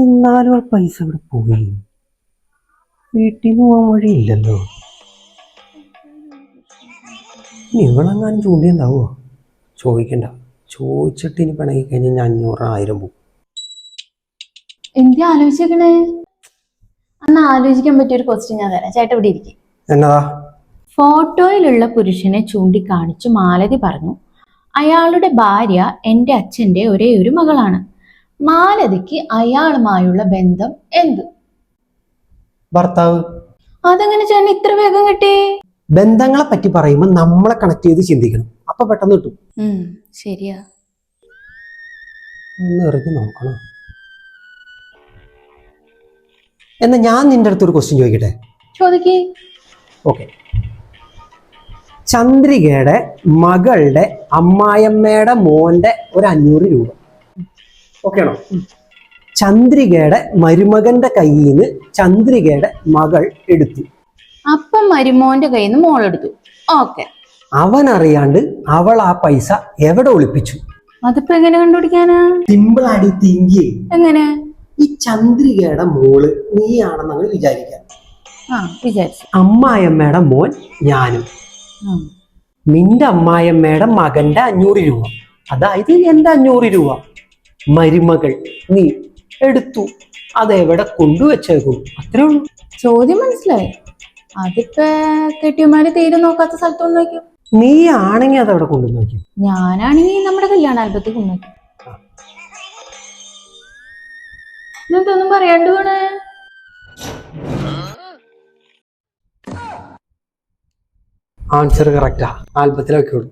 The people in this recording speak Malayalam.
എന്നാലും ആ പൈസ ഇവിടെ പോയി. വീട്ടിൽ നിന്ന് പോകാൻ വഴിയില്ലല്ലോ. നിങ്ങളെങ്ങാനും ചൂണ്ടിയുണ്ടാവോ? ചോദിക്കണ്ട. ചോദിച്ചിട്ട് ഇനി പിണങ്ങി കഴിഞ്ഞാൽ ഞാൻ 500-1000 പോകും. എന്തി ആലോചിക്കണേ? അന്ന് ആലോചിക്കാൻ പറ്റിയൊരു ക്വസ്റ്റ്യൻ ഞാൻ തരാം. ചേട്ടാ ഇവിടെ ഇരിക്കും. എന്നതാ? ഫോട്ടോയിലുള്ള പുരുഷനെ ചൂണ്ടിക്കാണിച്ചു മാലതി പറഞ്ഞു, അയാളുടെ ഭാര്യ എന്റെ അച്ഛന്റെ ഒരേ ഒരു മകളാണ്. മാലതിക്ക് അയാളുമായുള്ള ബന്ധം എന്ത്? ഭർത്താവ്. അതെങ്ങനെ ചേട്ടൻ ഇത്ര വേഗം കിട്ടി? ബന്ധങ്ങളെ പറ്റി പറയുമ്പോൾ നമ്മളെ കണക്ട് ചെയ്ത് ചിന്തിക്കണം. അപ്പൊ പെട്ടെന്ന് കിട്ടും. ശരിയാ. ഒന്ന് എറിഞ്ഞ് നോക്കണം. എന്നാ ഞാൻ നിന്റെ അടുത്തൊരു ക്വസ്റ്റ്യൻ ചോദിക്കട്ടെ? ചോദിക്കേ. ഓക്കെ. ചന്ദ്രികയുടെ മകളുടെ അമ്മായിയമ്മയുടെ മോന്റെ ഒരു 500 രൂപ ഓക്കെ ആണോ? ചന്ദ്രികയുടെ മരുമകന്റെ കയ്യിൽ നിന്ന് ചന്ദ്രികയുടെ മകൾ എടുത്തു. അപ്പം മരുമോന്റെ കയ്യിൽ നിന്ന് മോളെടുത്തു. ഓക്കെ. അവൻ അറിയാണ്ട് അവൾ ആ പൈസ എവിടെ ഒളിപ്പിച്ചു? അതിപ്പോ എങ്ങനെ കണ്ടുപിടിക്കാനാ? സിമ്പിൾ ആടി തിങ്ക് ചെയ്യും. എങ്ങനെ? ഈ ചന്ദ്രികയുടെ മോള് നീയാണെന്ന് വിചാരിക്കാം. വിചാരിച്ചു. അമ്മായിയമ്മയുടെ മോൻ ഞാനും. നിന്റെ അമ്മായിയമ്മയുടെ മകന്റെ 500 രൂപ, അതായത് എന്റെ 500 രൂപ മരുമകൾ നീ എടുത്തു. അതെവിടെ കൊണ്ടുവച്ചേക്കും? അത്രേ ഉള്ളൂ. ചോദ്യം മനസ്സിലായി. അതിപ്പോ കെട്ടിയമാര് തീരെ നോക്കാത്ത സ്ഥലത്ത് കൊണ്ടുവയ്ക്കും. നീ ആണെങ്കിൽ അതെവിടെ കൊണ്ടുവന്ന് വയ്ക്കും? ഞാനാണെങ്കിൽ നമ്മുടെ കല്യാണ ആൽബത്തിൽ കൊണ്ടുവയ്ക്കും. ഇതൊന്നും പറയാണ്ട് വേണേ. Answer correct. ആൽബത്തിലൊക്കെ ഉള്ളൂ.